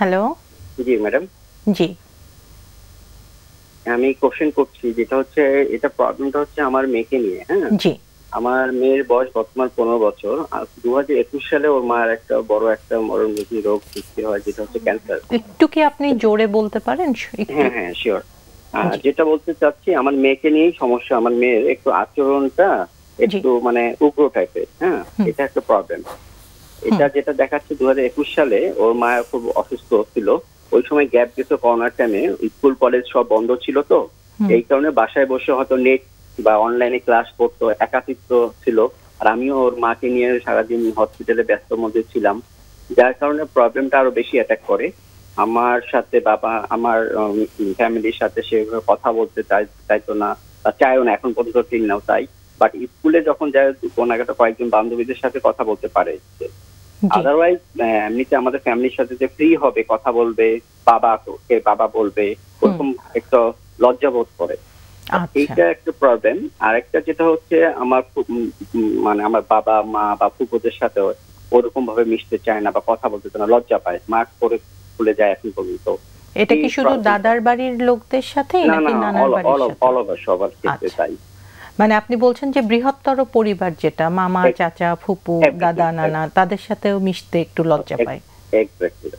Hello. জি madam, জি। আমি question করছি, যেটা হচ্ছে এটা প্রবলেমটা হচ্ছে আমার মেয়েকে নিয়ে। হ্যাঁ, জি। আমার মেয়ের বয়স বর্তমান 15 বছর। আর 2021 সালে ওর মার একটা বড় একটা মরণঘাতী রোগ সৃষ্টি হয়, যেটা হচ্ছে ক্যান্সার। একটু কি আপনি জোরে বলতে পারেন একটু? হ্যাঁ হ্যাঁ, শিওর। জি। যেটা বলতে চাচ্ছি, আমার মেয়েকে নিয়েই সমস্যা। আমার মেয়ের একটু আচরণটা জি। একটু মানে উগ্র টাইপের। হ্যাঁ, হুম। এটা একটা প্রবলেম। হুম। এটা যেটা দেখাচ্ছে 2021 সালে ওর মা খুব অসুস্থ ছিল। ওই সময় গ্যাপ দিত, করোনার টাইমে স্কুল কলেজ সব বন্ধ ছিল। তো হুম। এই কারণে বাসায় বসে হয়তো নেট বা অনলাইনে ক্লাস করতো, একাকিত্ব ছিল। আর আমিও ওর মাকে নিয়ে সারাদিন হসপিটালে ব্যস্তর মধ্যে ছিলাম, যার কারণে প্রবলেমটা আরো বেশি অ্যাটাক করে আমার সাথে। বাবা আমার ফ্যামিলির সাথে সেভাবে কথা বলতে চাইতো না, বা চাইও না এখন পর্যন্ত, ঠিক নাও তাই। বাট স্কুলে যখন যায় কোনাগাটা কয়েকজন বান্ধবীদের সাথে কথা বলতে পারে। জি। আদারওয়াইজ এমনিতে আমাদের ফ্যামিলির সাথে যে ফ্রি হবে, কথা বলবে, বাবা বলবে, ওরকম একটা লজ্জা বোধ করে। আচ্ছা। এইটা একটা প্রবলেম। আর একটা যেটা হচ্ছে আমার মানে আমার বাবা মা বা ফুফুদের সাথে ওরকম ভাবে মিশতে চায় না বা কথা বলতে চায় না, লজ্জা পায়, মাস্ক পরে খুলে যায় এখন পর্যন্ত। এটা কি শুধু দাদার বাড়ির লোকদের সাথে না নাকি না, নানার বাড়ির সাথে? অল ওভার সবার ক্ষেত্রে তাই। মানে আপনি বলছেন যে বৃহত্তর পরিবার, যেটা মামা চাচা ফুপু দাদা নানা, তাদের সাথেও মিশতে একটু লজ্জা পায়। এক্স্যাক্টলি।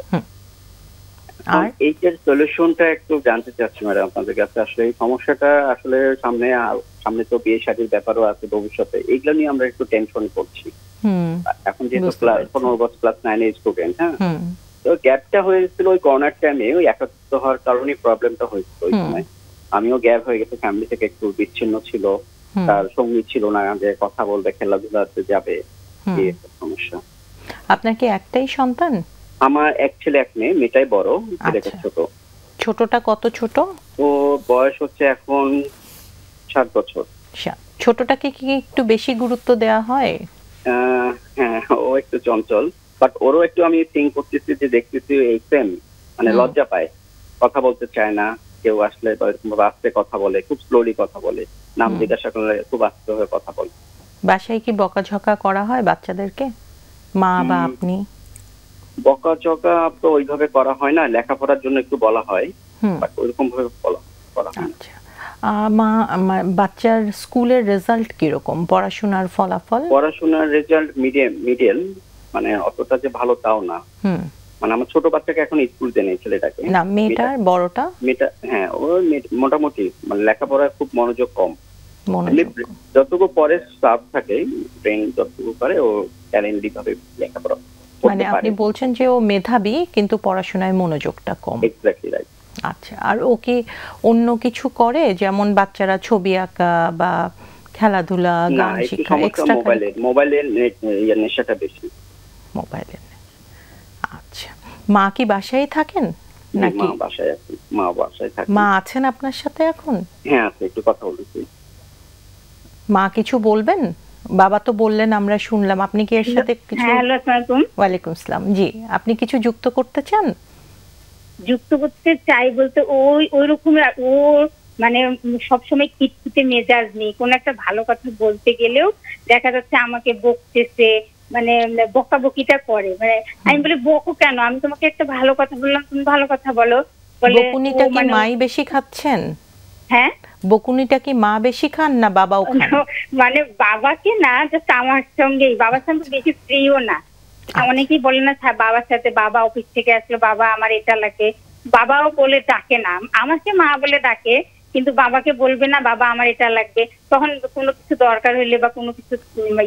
আর এইটার সলিউশনটা একটু জানতে চাচ্ছি ম্যাডাম আপনাদের কাছে। আসলে এই সমস্যাটা আসলে সামনে তো বিয়ে শাদীর ব্যাপারও আছে ভবিষ্যতে, এগুলো নিয়ে আমরা একটু টেনশন করছি। এখন যেহেতু ক্লাস 15 বছর ক্লাস 9 এর স্টুডেন্ট। হ্যাঁ, তো গ্যাপটা হয়েছিল ওই করোনার টাইমে, ওই একাকিত্ব হওয়ার কারণে প্রবলেমটা হয়েছিল ওই সময়। আমিও গ্যাপ হয়ে গেছে, ফ্যামিলি থেকে একটু বিচ্ছিন্ন ছিল, তার সঙ্গী ছিল না যে কথা বলবে, খেলাধুলাতে যাবে, এই একটা সমস্যা। আপনার কি একটাই সন্তান? আমার এক ছেলে এক মেয়ে, মেয়েটাই বড়, ছেলেটা ছোট। ছোটটা কত ছোট? ও বয়স হচ্ছে এখন 7 বছর। ছোটটাকে কি একটু বেশি গুরুত্ব দেওয়া হয়? হ্যাঁ, ও একটু চঞ্চল, বাট ওরও একটু আমি থিঙ্ক করতেছি যে দেখতেছি এই সেম, মানে লজ্জা পায়, কথা বলতে চায় না। কেউ আসলে আস্তে কথা বলে, খুব স্লোলি কথা বলে, নাম জিজ্ঞাসা করলে খুব আস্তে হয়ে কথা বলে। বাসায় কি বকাঝকা করা হয় বাচ্চাদেরকে, মা বা আপনি? বকাঝকা তো ওইভাবে করা হয় না, লেখাপড়ার জন্য একটু বলা হয়, বাট ওইরকম ভাবে করা হয় না। বাচ্চার স্কুলের রেজাল্ট কিরকম, পড়াশোনার ফলাফল? পড়াশোনার রেজাল্ট মিডিয়াম, মানে অতটা যে ভালো তাও না। মানে আমার ছোট বাচ্চাকে এখন স্কুল দেয় নাই, ছেলেটাকে না, মেয়েটার বড়টা? মেয়েটা হ্যাঁ, ও মোটামুটি মানে লেখাপড়ায় খুব মনোযোগ কম। যতটুকু পরে সাব থাকে, ব্রেন যতটুকু পারে ও ট্যালেন্টলি ভাবে লেখাপড়া করতে পারে। মানে আপনি বলছেন যে ও মেধাবী কিন্তু পড়াশোনায় মনোযোগটা কম। Exactly right. আচ্ছা, আর ও কি অন্য কিছু করে, যেমন বাচ্চারা ছবি আঁকা বা খেলাধুলা, গান শেখা, এক্সট্রা? মোবাইলের নেশাটা বেশি। মোবাইলের। আচ্ছা, মা কি বাসায় থাকেন নাকি? মা বাসায় থাকে। মা আছেন আপনার সাথে এখন? হ্যাঁ আছে, একটু কথা বলতেছি। মা কিছু বলবেন? বাবা তো বললেন, আমরা শুনলাম, আপনি কি এর সাথে কিছু? হ্যালো, আসসালামু আলাইকুম। ওয়ালাইকুম আসসালাম। জি, আপনি কিছু যুক্ত করতে চান? যুক্ত করতে চাই বলতে ওই রকম ও মানে সবসময় খিটখিটে মেজাজ নেই, কোন একটা ভালো কথা বলতে গেলেও দেখা যাচ্ছে আমাকে বকতেছে, মানে বকাবকিটা করে। মানে আমি বলি, বকো কেন, আমি তোমাকে একটা ভালো কথা বললাম, তুমি ভালো কথা বলো। বকুনিটা কি মাই বেশি খাচ্ছেন? হ্যাঁ, বকুনিটা কি মা বেশি খান না বাবাও খান? মানে বাবাকে না, জাস্ট আমার সঙ্গেই, বাবার সঙ্গে বেশি প্রিয় না। অনেকেই বলে না বাবার সাথে, বাবা অফিস থেকে আসলো, বাবা আমার এটা লাগে, বাবাও বলে ডাকে না, আমাকে মা বলে ডাকে, কিন্তু বাবাকে বলবে না বাবা আমার এটা লাগবে। তখন কোনো কিছু দরকার হইলে বা কোনো কিছু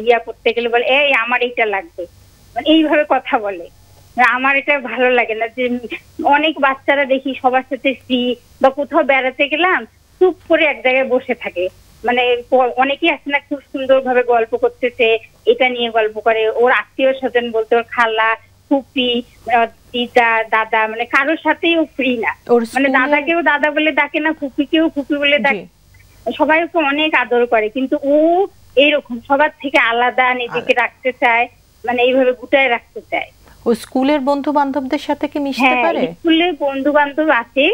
ইয়া করতে গেলে বলে এই আমার এইটা লাগবে, মানে এইভাবে কথা বলে। আমার এটা ভালো লাগে না যে অনেক বাচ্চারা দেখি সবার সাথে ফ্রি, বা কোথাও বেড়াতে গেলাম চুপ করে এক জায়গায় বসে থাকে। মানে অনেকেই আছে না, খুব সুন্দর ভাবে গল্প করতেছে, এটা নিয়ে গল্প করে, ওর আত্মীয় স্বজন বলতে ওর খালা ফুপি দিদা দাদা, মানে কারোর সাথেই ও ফ্রি না। মানে দাদাকেও দাদা বলে ডাকে না, ফুপিকেও ফুপি বলে ডাকে, সবাই ওকে অনেক আদর করে, কিন্তু ও এইরকম সবার থেকে আলাদা নিজেকে রাখতে চায়, মানে এইভাবে গুটায় রাখতে চায়। ও স্কুলের বন্ধু বান্ধবদের সাথে কি মিশতে পারে? স্কুলের বন্ধু বান্ধব আছে,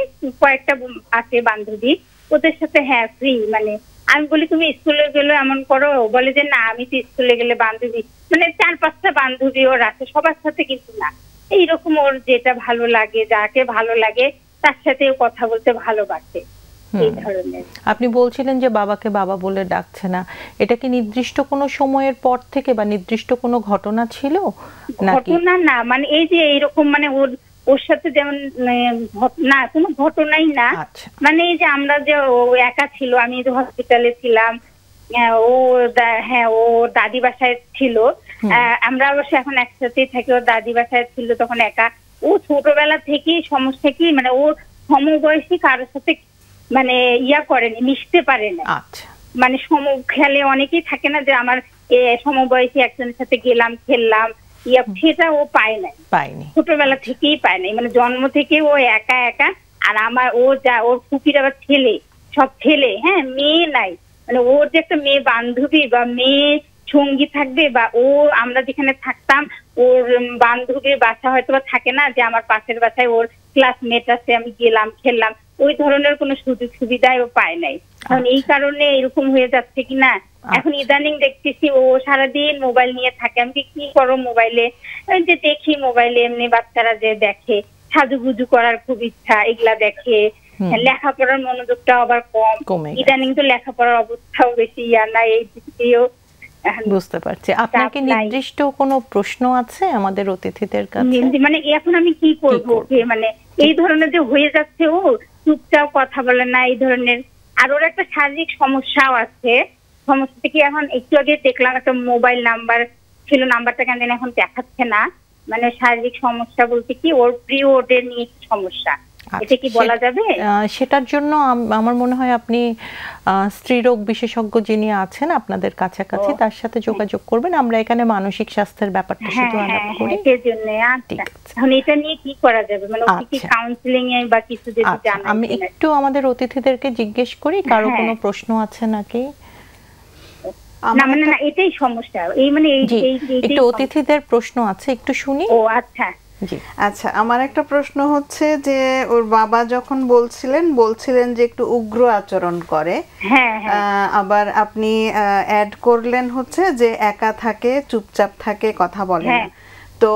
কয়েকটা আছে বান্ধবী, ওদের সাথে হ্যাঁ ফ্রি। মানে আমি বলি তুমি স্কুলে গেলে এমন করো, বলে যে না আমি তো স্কুলে গেলে বান্ধবী, মানে 4-5টা বান্ধবী ওর আছে, সবার সাথে কিন্তু না। এইরকম ওর যেটা ভালো লাগে, যাকে ভালো লাগে তার সাথে কথা বলতে ভালোবাসে এই ধরনের। আপনি বলছিলেন যে বাবাকে বাবা বলে ডাকছে না, এটা কি নির্দিষ্ট কোনো সময়ের পর থেকে বা নির্দিষ্ট কোনো ঘটনা ছিল? ঘটনা না, মানে এই যে এইরকম মানে ওর সাথে যেমন না কোনো ঘটনাই না, মানে এই যে আমরা যে ও একা ছিল, আমি যে হসপিটালে ছিলাম, ও হ্যাঁ ও দাদি বাসায় ছিল, আমরা অবশ্য এখন একসাথেই থাকি, ওর দাদি বাসায় ছিল তখন একা। ও ছোটবেলা থেকেই সমস্যা কি মানে ও সমবয়সী কারোর সাথে মানে ইয়া করেনি, মিশতে পারে না। মানে খেলে অনেকেই থাকে না যে আমার সমবয়সী একজনের সাথে গেলাম খেললাম, সেটা ও পায়নি, ছোটবেলা থেকেই পায় নাই, মানে জন্ম থেকে ও একা একা। আর আমার ওর ফুপির আবার ছেলে, সব ছেলে, হ্যাঁ মেয়ে নাই, মানে ওর যে একটা মেয়ে বান্ধবী বা মেয়ে সঙ্গী থাকবে, বা আমরা যেখানে থাকতাম ওর বান্ধবীর বাসা হয়তো বা থাকে না যে আমার পাশের বাসায় ওর ক্লাসমেট আছে, আমি গেলাম খেললাম, ওই ধরনের কোনো সুযোগ সুবিধাই ও পায় নাই। কারণ এই কারণে এরকম হয়ে যাচ্ছে কিনা এখন ইদানিং দেখতেছি ও সারাদিন মোবাইল নিয়ে থাকে। আমি কি করো মোবাইলে, যে দেখি মোবাইলে এমনি বাচ্চারা যে দেখে, সাজুগুজু করার খুব ইচ্ছা, এগুলা দেখে। লেখাপড়ার মনোযোগটা আবার কম, ইদানিং তো লেখাপড়ার অবস্থাও বেশি না, এই দিকেও বুঝতে পারছি। আপনার কি নির্দিষ্ট কোনো প্রশ্ন আছে আমাদের অতিথিদের কাছে? মানে এখন আমি কি করব, মানে এই ধরনের যে হয়ে যাচ্ছে, ও চুপচাপ কথা বলে না এই ধরনের। আর ওর একটা শারীরিক সমস্যাও আছে। সমস্যাটা কি, এখন একটু আগে দেখলাম একটা মোবাইল নাম্বার ছিল, নাম্বারটা কেন এখন দেখাচ্ছে না। মানে শারীরিক সমস্যা বলতে কি ওর পিরিয়ডের নিয়ে সমস্যা, এটা কি বলা যাবে? সেটার জন্য আমার মনে হয় আপনি স্ত্রীরোগ বিশেষজ্ঞ যিনি আছেন আপনাদের কাছাকাছি তার সাথে যোগাযোগ করবেন। আমরা এখানে মানসিক স্বাস্থ্যের ব্যাপারটা শুধু আলাপ করি। সেজন্য এখন এটা নিয়ে কি করা যাবে, মানে কি কাউন্সেলিং এ বা কিছু যদি জানেন? আমি একটু আমাদের অতিথিদেরকে জিজ্ঞেস করি কারো কোনো প্রশ্ন আছে নাকি। না মানে না, এটাই সমস্যা, এই মানে একটু অতিথিদের প্রশ্ন আছে, একটু শুনি। ও আচ্ছা আচ্ছা, আমার একটা প্রশ্ন হচ্ছে যে ওর বাবা যখন বলছিলেন যে একটু উগ্র আচরণ করে, আবার আপনি অ্যাড করলেন হচ্ছে যে একা থাকে, চুপচাপ থাকে, কথা বলে না। তো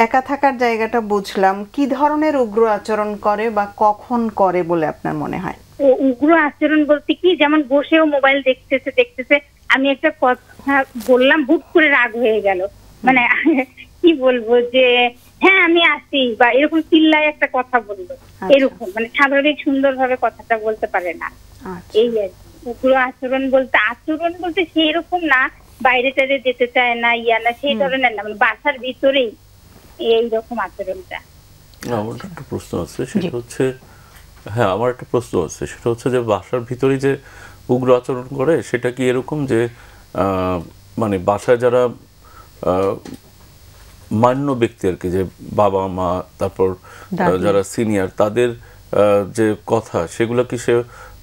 একা থাকার জায়গাটা বুঝলাম, কি ধরনের উগ্র আচরণ করে বা কখন করে বলে আপনার মনে হয়? ও উগ্র আচরণ বলতে কি, যেমন বসেও মোবাইল দেখতেছে, আমি একটা কথা বললাম, হুট করে রাগ হয়ে গেল, মানে কি বলবো যে হ্যাঁ আমি আসি, বা এরকম চিল্লায় একটা কথা বললো, এরকম মানে স্বাভাবিক সুন্দরভাবে কথাটা বলতে পারে না। এই আর কি উগ্র আচরণ বলতে সেই রকম না, বাইরে টাইরে যেতে চায় না, না সেই ধরনের না, মানে বাসার ভিতরেই এইরকম আচরণটা। আমার একটা প্রশ্ন আছে, সেটা হচ্ছে আমার একটা প্রশ্ন আছে, সেটা হচ্ছে যে বাসার ভিতরে যে উগ্র আচরণ করে সেটা কি এরকম যে মানে বাসায় যারা মান্য ব্যক্তি আর কি, যে বাবা মা, তারপর যারা সিনিয়র, তাদের যে কথা সেগুলো কি সে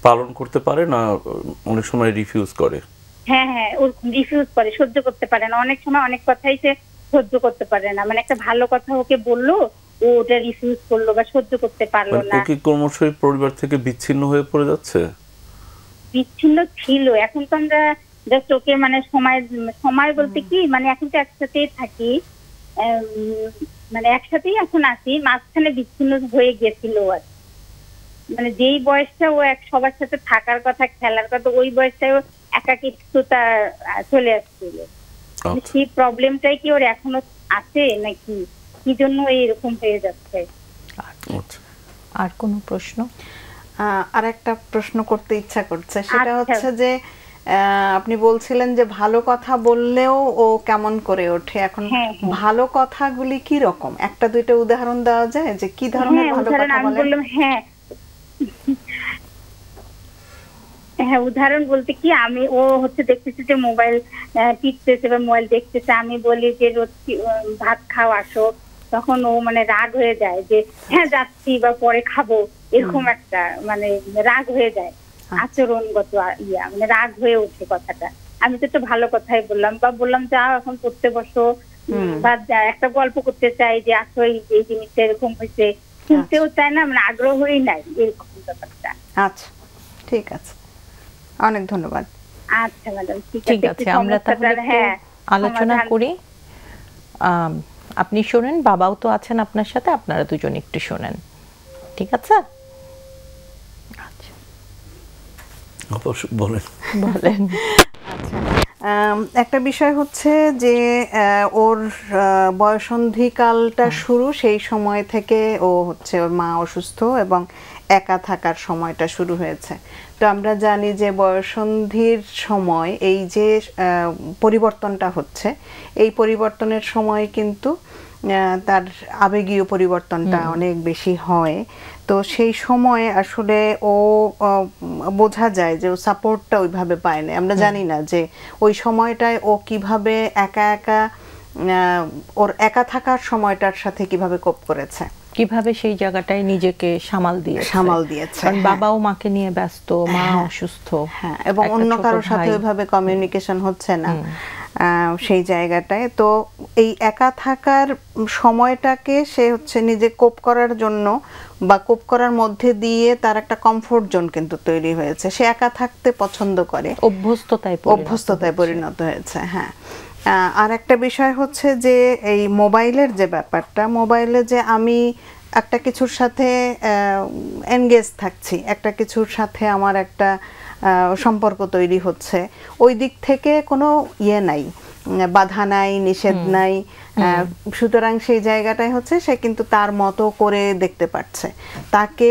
পালন করতে পারে না, অনেক সময় রিফিউজ করে? হ্যাঁ ও রিফিউজ করে, সহ্য করতে পারে না, অনেক সময় অনেক কথাই সে সহ্য করতে পারে না। মানে একটা ভালো কথা ওকে বললো, ও ওটা রিফিউজ করলো বা সহ্য করতে পারলো না। ও কি ক্রমশই পরিবার থেকে বিচ্ছিন্ন হয়ে পড়ে যাচ্ছে? বিচ্ছিন্ন ছিল, এখন তো আমরা জাস্ট ওকে মানে সময় বলতে কি, মানে এখন তো একসাথেই থাকি, মানে একসাথেই এখন আছি, মাঝখানে বিচ্ছিন্ন হয়ে গেছিল। আর মানে যেই বয়সটা ও সবার সাথে থাকার কথা, খেলার কথা, ওই বয়সটাও একাকিত্বতা চলে আসছিল। সেই প্রবলেমটাই কি ওর এখনো আছে নাকি, কি জন্য এরকম হয়ে যাচ্ছে? আর কোনো প্রশ্ন? আর একটা প্রশ্ন করতে ইচ্ছা করছে, সেটা হচ্ছে যে আপনি বলছিলেন যে ভালো কথা বললেও ও কেমন করে ওঠে। এখন ভালো কথাগুলি কি রকম, একটা দুইটা উদাহরণ দেওয়া যায় যে কি ধরনের ভালো কথা বলে? হ্যাঁ উদাহরণ বলতে কি, ও হচ্ছে দেখতেছে যে মোবাইল টিপতেছে বা মোবাইল দেখতেছে, আমি বলি যে রোজ ভাত খাও আসো, তখন ও মানে রাগ হয়ে যায় যে হ্যাঁ যাচ্ছি বা পরে খাবো, এরকম একটা মানে রাগ হয়ে যায়, আচরণগত মানে রাগ হয়ে ওঠে কথাটা। আমি তো একটু ভালো কথাই বললাম, বা বললাম যাও এখন পড়তে বসো, বা একটা গল্প করতে চাই যে আসো এই জিনিসটা এরকম হয়েছে, শুনতেও চায় না, মানে আগ্রহই নাই, এরকম ব্যাপারটা। আচ্ছা ঠিক আছে, অনেক ধন্যবাদ। আচ্ছা ম্যাডাম, ঠিক আছে, আমরা তাহলে আলোচনা করি। আপনি শোনেন, বাবাও তো আছেন আপনার সাথে, আপনারা দুজন একটু শোনেন, ঠিক আছে? আচ্ছা বলেন বলেন। একটা বিষয় হচ্ছে যে ওর বয়সন্ধিকালটা শুরু, সেই সময় থেকে ও হচ্ছে ওর মা অসুস্থ এবং একা থাকার সময়টা শুরু হয়েছে। তো আমরা জানি যে বয়সন্ধির সময় এই যে পরিবর্তনটা হচ্ছে, এই পরিবর্তনের সময় কিন্তু তার আবেগীয় পরিবর্তনটা অনেক বেশি হয়। তো সেই সময় আসলে ও বোঝা যায় যে ও সাপোর্টটা ওইভাবে পায় না। আমরা জানি না যে ওই সময়টায় ও কিভাবে একা একা ওর একা থাকার সময়টার সাথে কিভাবে কোপ করেছে, কিভাবে সেই জায়গাটায় নিজেকে সামাল দিয়েছে। কারণ বাবাও মাকে নিয়ে ব্যস্ত, মা অসুস্থ, হ্যাঁ, এবং অন্য কারোর সাথে ওইভাবে কমিউনিকেশন হচ্ছে না সেই জায়গাটায়। তো এই একা থাকার সময়টাকে সে হচ্ছে নিজে কোপ করার জন্য বা কোপ করার মধ্যে দিয়ে তার একটা কমফোর্ট জোন কিন্তু তৈরি হয়েছে। সে একা থাকতে পছন্দ করে, অভ্যস্ততায় পরিণত হয়েছে। হ্যাঁ, আর একটা বিষয় হচ্ছে যে এই মোবাইলের যে ব্যাপারটা, মোবাইলে যে আমি একটা কিছুর সাথে এনগেজ থাকছি, একটা কিছুর সাথে আমার একটা সম্পর্ক তৈরি হচ্ছে, ওই দিক থেকে কোনো নাই, বাধা নাই, নিষেধ নাই। সুতরাং সেই জায়গাটাই হচ্ছে সে কিন্তু তার মতো করে দেখতে পাচ্ছে, তাকে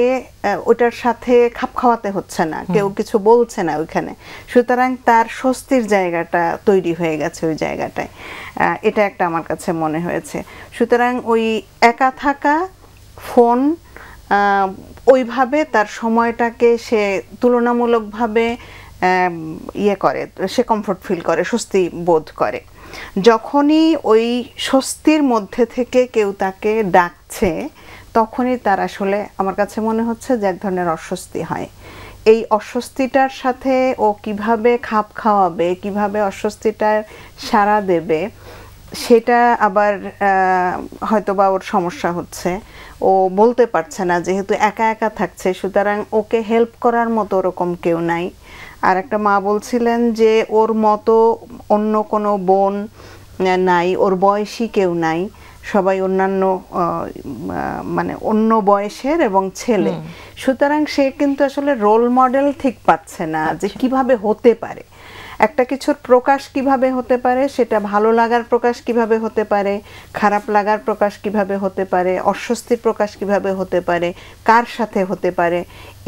ওটার সাথে খাপ খাওয়াতে হচ্ছে না, কেউ কিছু বলছে না ওইখানে। সুতরাং তার স্বস্তির জায়গাটা তৈরি হয়ে গেছে ওই জায়গাটায়, এটা একটা আমার কাছে মনে হয়েছে। সুতরাং ওই একা থাকা, ফোন, ওইভাবে তার সময়টাকে সে তুলনামূলকভাবে করে, সে কমফোর্ট ফিল করে, স্বস্তি বোধ করে। যখনই ওই স্বস্তির মধ্যে থেকে কেউ তাকে ডাকছে, তখনই তার আসলে আমার কাছে মনে হচ্ছে যে এক ধরনের অস্বস্তি হয়। এই অস্বস্তিটার সাথে ও কিভাবে খাপ খাওয়াবে, কিভাবে অস্বস্তিটার সাড়া দেবে, সেটা আবার হয়তোবা ওর সমস্যা হচ্ছে। ও বলতে পারছে না, যেহেতু একা একা থাকছে, সুতরাং ওকে হেল্প করার মতো ওরকম কেউ নাই। আর একটা মা বলছিলেন যে ওর মতো অন্য কোনো বোন নাই, ওর বয়সী কেউ নাই, সবাই অন্যান্য মানে অন্য বয়সের এবং ছেলে। সুতরাং সে কিন্তু আসলে রোল মডেল ঠিক পাচ্ছে না যে কিভাবে হতে পারে, একটা কিছুর প্রকাশ কিভাবে হতে পারে, সেটা ভালো লাগার প্রকাশ কিভাবে হতে পারে, খারাপ লাগার প্রকাশ কিভাবে হতে পারে, অস্বস্তির প্রকাশ কিভাবে হতে পারে, কার সাথে হতে পারে।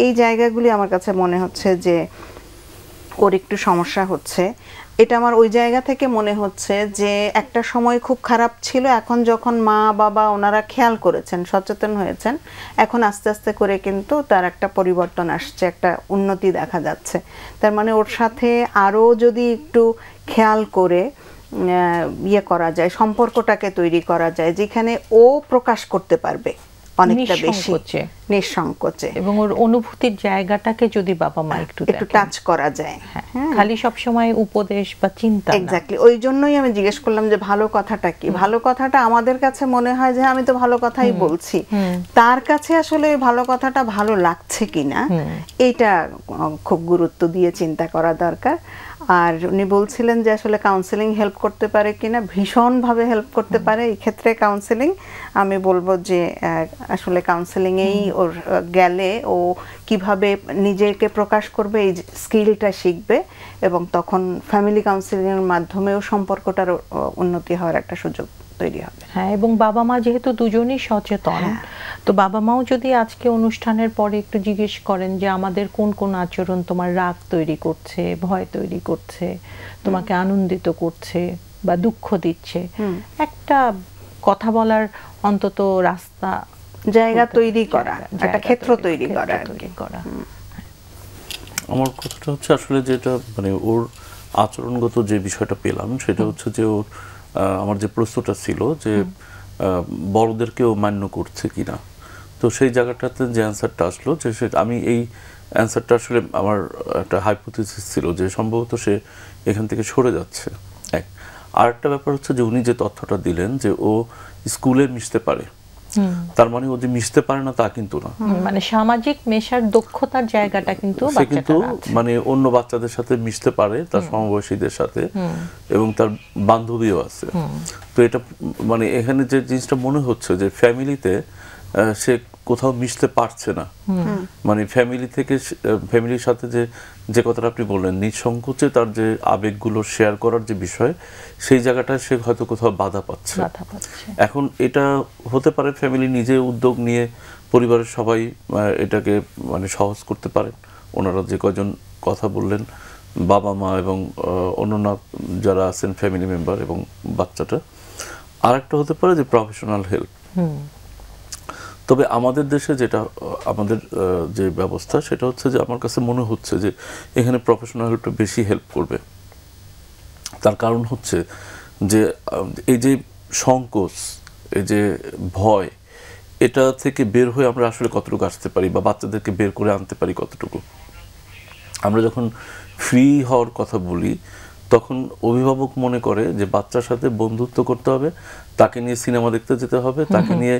এই জায়গাগুলি আমার কাছে মনে হচ্ছে যে ওর একটু সমস্যা হচ্ছে। এটা আমার ওই জায়গা থেকে মনে হচ্ছে যে একটা সময় খুব খারাপ ছিল, এখন যখন মা বাবা ওনারা খেয়াল করেছেন, সচেতন হয়েছেন, এখন আস্তে আস্তে করে কিন্তু তার একটা পরিবর্তন আসছে, একটা উন্নতি দেখা যাচ্ছে। তার মানে ওর সাথে আরও যদি একটু খেয়াল করে করা যায়, সম্পর্কটাকে তৈরি করা যায়, যেখানে ও প্রকাশ করতে পারবে অনেকটা বেশি নিঃসংকোচে, এবং ওর অনুভূতির জায়গাটাকে যদি বাবা মা একটু টাচ করা যায়, খালি সব সময় উপদেশ বা চিন্তা। এক্স্যাক্টলি, ওই জন্যই আমি জিজ্ঞেস করলাম যে ভালো কথাটা কি। ভালো কথাটা আমাদের কাছে মনে হয় যে আমি তো ভালো কথাই বলছি, তার কাছে আসলে ভালো কথাটা ভালো লাগছে কিনা এইটা খুব গুরুত্ব দিয়ে চিন্তা করা দরকার। আর উনি বলছিলেন যে আসলে কাউন্সেলিং হেল্প করতে পারে কিনা, ভীষণভাবে হেল্প করতে পারে এই ক্ষেত্রে কাউন্সেলিং। আমি বলবো যে আসলে কাউন্সেলিংয়েই ওর গেলে ও কিভাবে নিজেকে প্রকাশ করবে এই স্কিলটা শিখবে, এবং তখন ফ্যামিলি কাউন্সেলিংয়ের মাধ্যমেও সম্পর্কটার উন্নতি হওয়ার একটা সুযোগ তৈরি হবে। হ্যাঁ, এবং বাবা মা যেহেতু দুজনই সচেতন, তো বাবা মাও যদি আজকে অনুষ্ঠানের পরে একটু জিজ্ঞেস করেন যে আমাদের কোন কোন আচরণ তোমার রাগ তৈরি করছে, ভয় তৈরি করছে, তোমাকে আনন্দিত করছে বা দুঃখ দিচ্ছে, একটা কথা বলার অন্তত রাস্তা, জায়গা তৈরি করা, একটা ক্ষেত্র তৈরি করা। আমার কথাটা হচ্ছে আসলে যেটা মানে ওর আচরণগত যে বিষয়টা পেলাম, সেটা হচ্ছে যে ওর আমার যে প্রশ্নটা ছিল যে বড়দেরকেও মান্য করছে কিনা, তো সেই জায়গাটাতে যে অ্যান্সারটা আসলো, যে আমি এই অ্যান্সারটা আসলে আমার একটা হাইপোথিসিস ছিল যে সম্ভবত সে এখান থেকে সরে যাচ্ছে। আর একটা ব্যাপার হচ্ছে যে উনি যে তথ্যটা দিলেন যে ও স্কুলে মিশতে পারে, তার মানে ও যে মিশতে পারে না তা কিন্তু না, মানে সামাজিক মেশার দক্ষতার জায়গাটা কিন্তু সে কিন্তু মানে অন্য বাচ্চাদের সাথে মিশতে পারে, তার সমবয়সীদের সাথে, এবং তার বান্ধবীও আছে। তো এটা মানে এখানে যে জিনিসটা মনে হচ্ছে যে ফ্যামিলিতে সে কোথাও মিশতে পারছে না, মানে ফ্যামিলি থেকে ফ্যামিলির সাথে যে কথাটা আপনি বললেন নিঃসংকোচে তার যে আবেগগুলো শেয়ার করার যে বিষয়, সেই জায়গাটায় সে হয়তো কোথাও বাধা পাচ্ছে। এখন এটা হতে পারে ফ্যামিলি নিজে উদ্যোগ নিয়ে পরিবারের সবাই এটাকে মানে সহজ করতে পারেন। ওনারা যে কয়জন কথা বললেন, বাবা মা এবং অন্যান্য যারা আছেন ফ্যামিলি মেম্বার এবং বাচ্চাটা। আর একটা হতে পারে যে প্রফেশনাল হেল্প। তবে আমাদের দেশে যেটা আমাদের যে ব্যবস্থা সেটা হচ্ছে যে আমার কাছে মনে হচ্ছে যে এখানে প্রফেশনাল হেল্পটা বেশি হেল্প করবে। তার কারণ হচ্ছে যে এই যে সংকোচ, এই যে ভয়, এটা থেকে বের হয়ে আমরা আসলে কতটুকু আসতে পারি বা বাচ্চাদেরকে বের করে আনতে পারি কতটুকু। আমরা যখন ফ্রি হওয়ার কথা বলি তখন অভিভাবক মনে করে যে বাচ্চার সাথে বন্ধুত্ব করতে হবে, তাকে নিয়ে সিনেমা দেখতে যেতে হবে, তাকে নিয়ে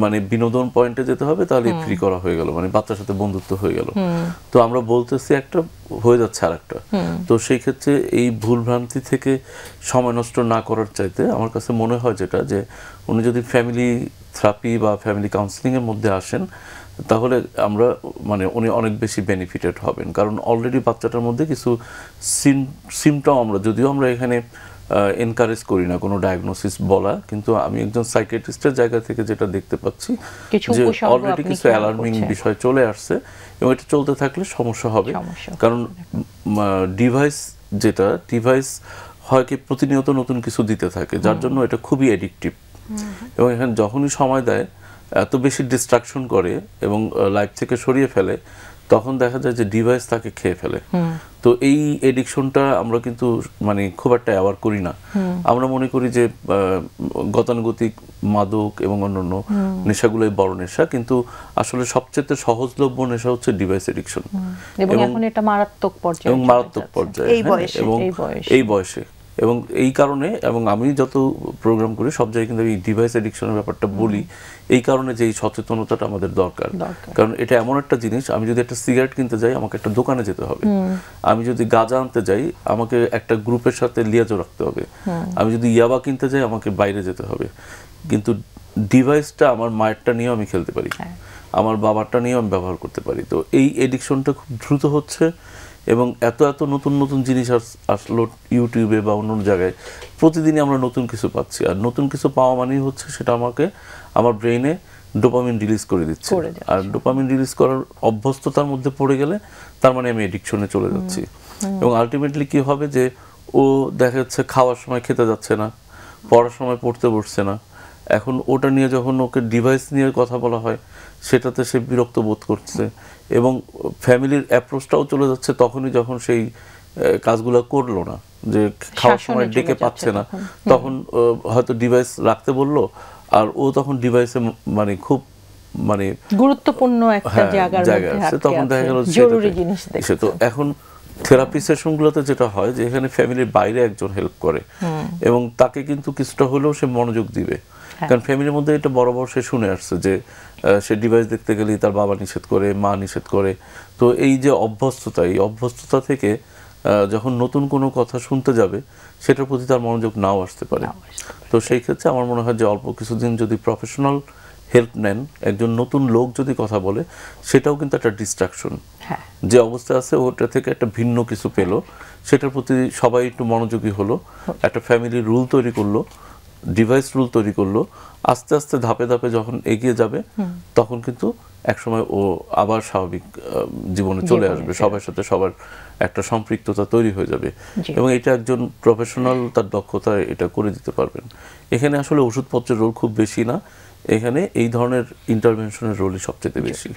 মানে বিনোদন পয়েন্টে যেতে হবে, তাহলে ফ্রি করা হয়ে গেল, মানে বাচ্চার সাথে বন্ধুত্ব হয়ে গেল। তো আমরা বলতেছি একটা, হয়ে যাচ্ছে আর একটা। তো সেই ক্ষেত্রে এই ভুলভ্রান্তি থেকে সময় নষ্ট না করার চাইতে আমার কাছে মনে হয় যেটা, যে উনি যদি ফ্যামিলি থেরাপি বা ফ্যামিলি কাউন্সিলিংয়ের মধ্যে আসেন তাহলে আমরা মানে উনি অনেক বেশি বেনিফিটেড হবেন। কারণ অলরেডি বাচ্চাটার মধ্যে কিছু সিমটম, আমরা যদিও আমরা এখানে এনকারেজ করি না কোনো ডায়াগনোসিস বলা, কিন্তু আমি একজন সাইকিয়াট্রিস্টের জায়গা থেকে যেটা দেখতে পাচ্ছি যে অলরেডি কিছু অ্যালার্মিং বিষয় চলে আসছে এবং এটা চলতে থাকলে সমস্যা হবে। কারণ ডিভাইস হয় কি প্রতিনিয়ত নতুন কিছু দিতে থাকে, যার জন্য এটা খুবই অ্যাডিকটিভ। এবং এখানে যখনই সময় দেয় এত বেশি ডিস্ট্রাকশন করে এবং লাইফ থেকে সরিয়ে ফেলে, তখন দেখা যায় যে ডিভাইস তাকে খেয়ে ফেলে। তো এই এডিকশনটা আমরা কিন্তু মানে খুব একটা অ্যাওয়ার করি না। আমরা মনে করি যে গতানুগতিক মাদক এবং অন্যান্য নেশাগুলোই বড় নেশা, কিন্তু আসলে সবচেয়ে সহজলভ্য নেশা হচ্ছে ডিভাইস এডিকশন। এবং এখন এটা মারাত্মক পর্যায়ে, এবং মারাত্মক পর্যায়ে এবং এই বয়সে। এবং এই কারণে, এবং আমি যত প্রোগ্রাম করি সব জায়গায় কিন্তু এই ডিভাইস এডিকশনের ব্যাপারটা বলি, এই কারণে যে এই সচেতনতাটা আমাদের দরকার। কারণ এটা এমন একটা জিনিস, আমি যদি একটা সিগারেট কিনতে যাই আমাকে একটা দোকানে যেতে হবে, আমি যদি গাঁজা আনতে যাই আমাকে একটা গ্রুপের সাথে লিয়াজও রাখতে হবে, আমি যদি ইয়াবা কিনতে যাই আমাকে বাইরে যেতে হবে। কিন্তু ডিভাইসটা আমার মায়েরটা নিয়েও আমি খেলতে পারি, আমার বাবারটা নিয়েও আমি ব্যবহার করতে পারি। তো এই এডিকশনটা খুব দ্রুত হচ্ছে এবং এত নতুন নতুন জিনিস আসলো ইউটিউবে বা অন্য জায়গায়, প্রতিদিনই আমরা নতুন কিছু পাচ্ছি। আর নতুন কিছু পাওয়া মানেই হচ্ছে সেটা আমাকে আমার ব্রেইনে ডোপামিন রিলিজ করে দিচ্ছে, আর ডোপামিন রিলিজ করার অভ্যস্ততার মধ্যে পড়ে গেলে তার মানে আমি এডিকশনে চলে যাচ্ছি। এবং আলটিমেটলি কি হবে যে ও দেখা যাচ্ছে খাওয়ার সময় খেতে যাচ্ছে না, পড়ার সময় পড়তে বসছে না। এখন ওটা নিয়ে যখন ওকে ডিভাইস নিয়ে কথা বলা হয় সেটাতে সে বিরক্ত বোধ করছে, এবং ফ্যামিলির অ্যাপ্রোচটাও চলে যাচ্ছে তখনই যখন সেই কাজগুলো করলো না, যে খাওয়ার সময় ডেকে পাচ্ছে না, তখন হয়তো ডিভাইস রাখতে বললো, আর ও তখন ডিভাইসে মানে খুব মানে গুরুত্বপূর্ণ একটা জায়গা আছে, তখন দেখা গেল জরুরি জিনিস দেখছে। তো এখন থেরাপি সেশনগুলোতে যেটা হয় যে এখানে ফ্যামিলির বাইরে একজন হেল্প করে এবং তাকে কিন্তু কিছুটা হলেও সে মনোযোগ দিবে। কারণ ফ্যামিলির মধ্যে এটা বরাবর সে শুনে আসছে যে সে ডিভাইস দেখতে গেলেই তার বাবা নিষেধ করে, মা নিষেধ করে। তো এই যে অভ্যস্ততা, এই অভ্যস্ততা থেকে যখন নতুন কোনো কথা শুনতে যাবে সেটার প্রতি তার মনোযোগ নাও আসতে পারে। তো সেই ক্ষেত্রে আমার মনে হয় যে অল্প কিছুদিন যদি প্রফেশনাল হেল্প নেন, একজন নতুন লোক যদি কথা বলে, সেটাও কিন্তু একটা ডিস্ট্রাকশন। যে অবস্থা আছে ওটা থেকে একটা ভিন্ন কিছু পেলো, সেটার প্রতি সবাই একটু মনোযোগী হলো, একটা ফ্যামিলি রুল তৈরি করলো, ডিভাইস রুল তৈরি করলো। আস্তে আস্তে ধাপে ধাপে যখন এগিয়ে যাবে তখন কিন্তু একসময় ও আবার স্বাভাবিক জীবনে চলে আসবে, সবার সাথে সবার একটা সম্পৃক্ততা তৈরি হয়ে যাবে এবং এটা একজন প্রফেশনাল তার দক্ষতা এটা করে দিতে পারবেন। এখানে আসলে ওষুধপত্রের রোল খুব বেশি না, এখানে এই ধরনের ইন্টারভেনশনের রোলই সবচেয়ে বেশি।